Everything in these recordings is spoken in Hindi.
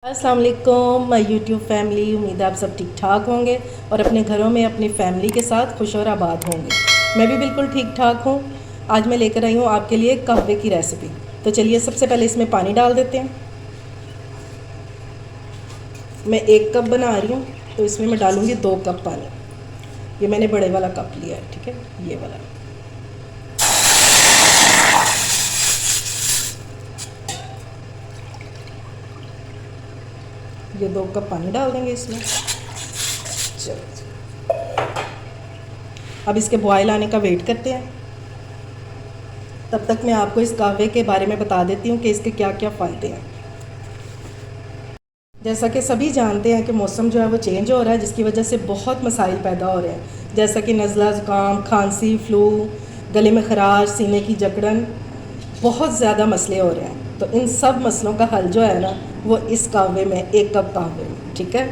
अस्सलाम वालेकुम माय यूट्यूब फैमिली। उम्मीद है आप सब ठीक ठाक होंगे और अपने घरों में अपनी फैमिली के साथ खुश और आबाद होंगे। मैं भी बिल्कुल ठीक ठाक हूँ। आज मैं लेकर आई हूँ आपके लिए कहवे की रेसिपी। तो चलिए सबसे पहले इसमें पानी डाल देते हैं। मैं 1 कप बना रही हूँ तो इसमें मैं डालूँगी 2 कप पानी। ये मैंने बड़े वाला कप लिया है, ठीक है, ये वाला। ये 2 कप पानी डाल देंगे इसमें। चलो अब इसके बॉयल आने का वेट करते हैं। तब तक मैं आपको इस कहवे के बारे में बता देती हूँ कि इसके क्या क्या फ़ायदे हैं। जैसा कि सभी जानते हैं कि मौसम जो है वो चेंज हो रहा है, जिसकी वजह से बहुत मसाइल पैदा हो रहे हैं, जैसा कि नज़ला, ज़ुकाम, खांसी, फ्लू, गले में खराश, सीने की जकड़न, बहुत ज़्यादा मसले हो रहे हैं। तो इन सब मसलों का हल जो है ना वो इस कहवे में, 1 कप कहवे में, ठीक है।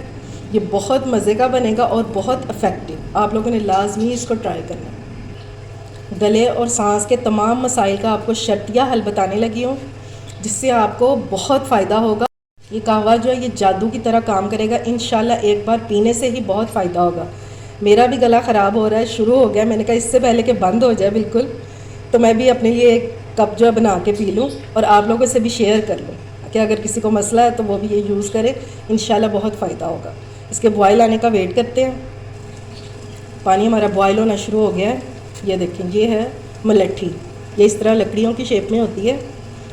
ये बहुत मज़े का बनेगा और बहुत इफ़ेक्टिव। आप लोगों ने लाजमी इसको ट्राई करना है। गले और सांस के तमाम मसाइल का आपको शर्तिया हल बताने लगी हूँ, जिससे आपको बहुत फ़ायदा होगा। ये कहवा जो है ये जादू की तरह काम करेगा। इंशाल्लाह एक बार पीने से ही बहुत फ़ायदा होगा। मेरा भी गला ख़राब हो रहा है, शुरू हो गया। मैंने कहा इससे पहले कि बंद हो जाए बिल्कुल, तो मैं भी अपने लिए 1 कप जो है बना के पी लूँ और आप लोगों से भी शेयर कर लूँ कि अगर किसी को मसला है तो वो भी ये यूज़ करे। इंशाल्लाह बहुत फ़ायदा होगा। इसके बॉयल आने का वेट करते हैं। पानी हमारा बॉयल होना शुरू हो गया है। ये देखें, ये है मलट्ठी। ये इस तरह लकड़ियों की शेप में होती है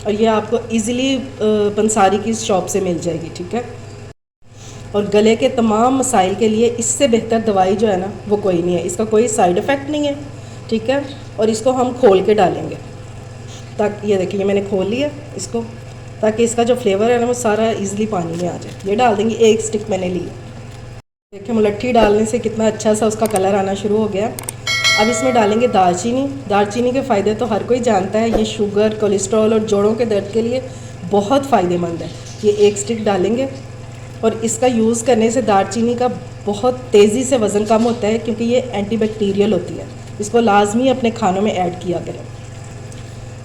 और ये आपको इजीली पंसारी की शॉप से मिल जाएगी, ठीक है। और गले के तमाम मसाइल के लिए इससे बेहतर दवाई जो है ना वो कोई नहीं है। इसका कोई साइड इफ़ेक्ट नहीं है, ठीक है। और इसको हम खोल के डालेंगे, ताकि ये देखिए मैंने खोल लिया इसको, ताकि इसका जो फ्लेवर है ना वो सारा इजीली पानी में आ जाए। ये डाल देंगे, 1 स्टिक मैंने ली। देखिए मुलट्ठी डालने से कितना अच्छा सा उसका कलर आना शुरू हो गया। अब इसमें डालेंगे दालचीनी। दालचीनी के फ़ायदे तो हर कोई जानता है। ये शुगर, कोलेस्ट्रॉल और जोड़ों के दर्द के लिए बहुत फ़ायदेमंद है। ये 1 स्टिक डालेंगे और इसका यूज़ करने से दालचीनी का बहुत तेज़ी से वज़न कम होता है, क्योंकि ये एंटीबैक्टीरियल होती है। इसको लाजमी अपने खानों में ऐड किया करें।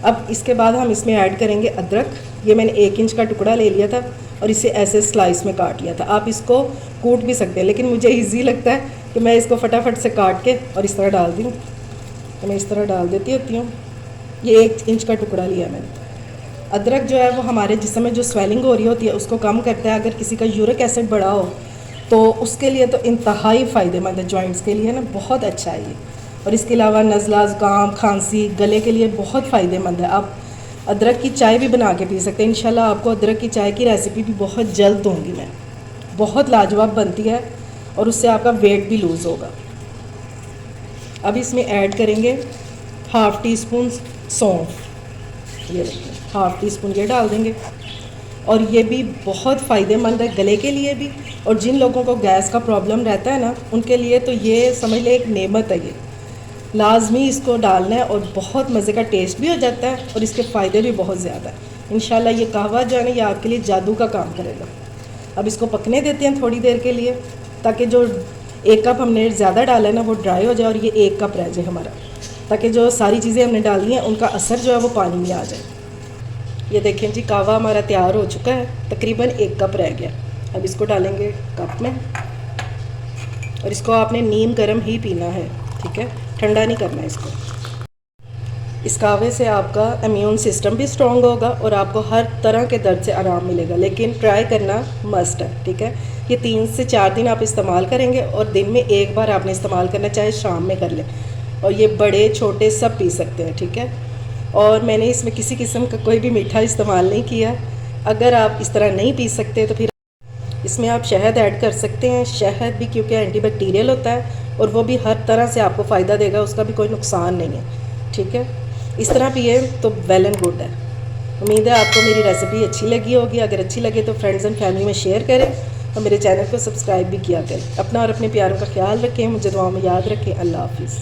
अब इसके बाद हम इसमें ऐड करेंगे अदरक। ये मैंने 1 इंच का टुकड़ा ले लिया था और इसे ऐसे स्लाइस में काट लिया था। आप इसको कूट भी सकते हैं, लेकिन मुझे इजी लगता है कि मैं इसको फटाफट से काट के और इस तरह डाल दूँ। तो मैं इस तरह डाल देती होती हूँ। ये 1 इंच का टुकड़ा लिया मैंने। अदरक जो है वो हमारे जिस्म में जो स्वेलिंग हो रही होती है उसको कम करता है। अगर किसी का यूरिक एसिड बढ़ा हो तो उसके लिए तो इंतहाई फ़ायदेमंद है, जॉइंट्स के लिए ना बहुत अच्छा है ये। और इसके अलावा नज़ला, ज़ुकाम, खांसी, गले के लिए बहुत फ़ायदेमंद है। आप अदरक की चाय भी बना के पी सकते हैं। इंशाल्लाह आपको अदरक की चाय की रेसिपी भी बहुत जल्द दूँगी मैं। बहुत लाजवाब बनती है और उससे आपका वेट भी लूज़ होगा। अब इसमें ऐड करेंगे 1/2 टीस्पून सौंफ। ये देखिए 1/2 टीस्पून ये डाल देंगे। और ये भी बहुत फ़ायदेमंद है गले के लिए भी। और जिन लोगों को गैस का प्रॉब्लम रहता है ना उनके लिए तो ये समझ ले एक नेमत है। ये लाजमी इसको डालना है और बहुत मज़े का टेस्ट भी हो जाता है और इसके फ़ायदे भी बहुत ज़्यादा है। इंशाल्लाह ये कहवा जो है ना ये आपके लिए जादू का काम करेगा। अब इसको पकने देते हैं थोड़ी देर के लिए, ताकि जो 1 कप हमने ज़्यादा डाला है ना वो ड्राई हो जाए और ये 1 कप रह जाए हमारा, ताकि जो सारी चीज़ें हमने डाली हैं उनका असर जो है वो पानी में आ जाए। ये देखें जी, कहवा हमारा तैयार हो चुका है। तकरीबन 1 कप रह गया। अब इसको डालेंगे कप में और इसको आपने नीम गर्म ही पीना है, ठीक है, ठंडा नहीं करना है इसको। इस कहवे से आपका इम्यून सिस्टम भी स्ट्रॉन्ग होगा और आपको हर तरह के दर्द से आराम मिलेगा। लेकिन ट्राई करना मस्ट है, ठीक है। ये 3 से 4 दिन आप इस्तेमाल करेंगे और दिन में 1 बार आपने इस्तेमाल करना, चाहे शाम में कर लें। और ये बड़े छोटे सब पी सकते हैं, ठीक है। और मैंने इसमें किसी किस्म का कोई भी मीठा इस्तेमाल नहीं किया। अगर आप इस तरह नहीं पी सकते तो फिर इसमें आप शहद ऐड कर सकते हैं। शहद भी क्योंकि एंटीबैक्टीरियल होता है और वो भी हर तरह से आपको फ़ायदा देगा, उसका भी कोई नुकसान नहीं है, ठीक है। इस तरह पिए तो वेल एंड गुड है। उम्मीद है आपको मेरी रेसिपी अच्छी लगी होगी। अगर अच्छी लगे तो फ्रेंड्स एंड फैमिली में शेयर करें और मेरे चैनल को सब्सक्राइब भी किया करें। अपना और अपने प्यारों का ख्याल रखें, मुझे दुआओं में याद रखें। अल्लाह हाफिज़।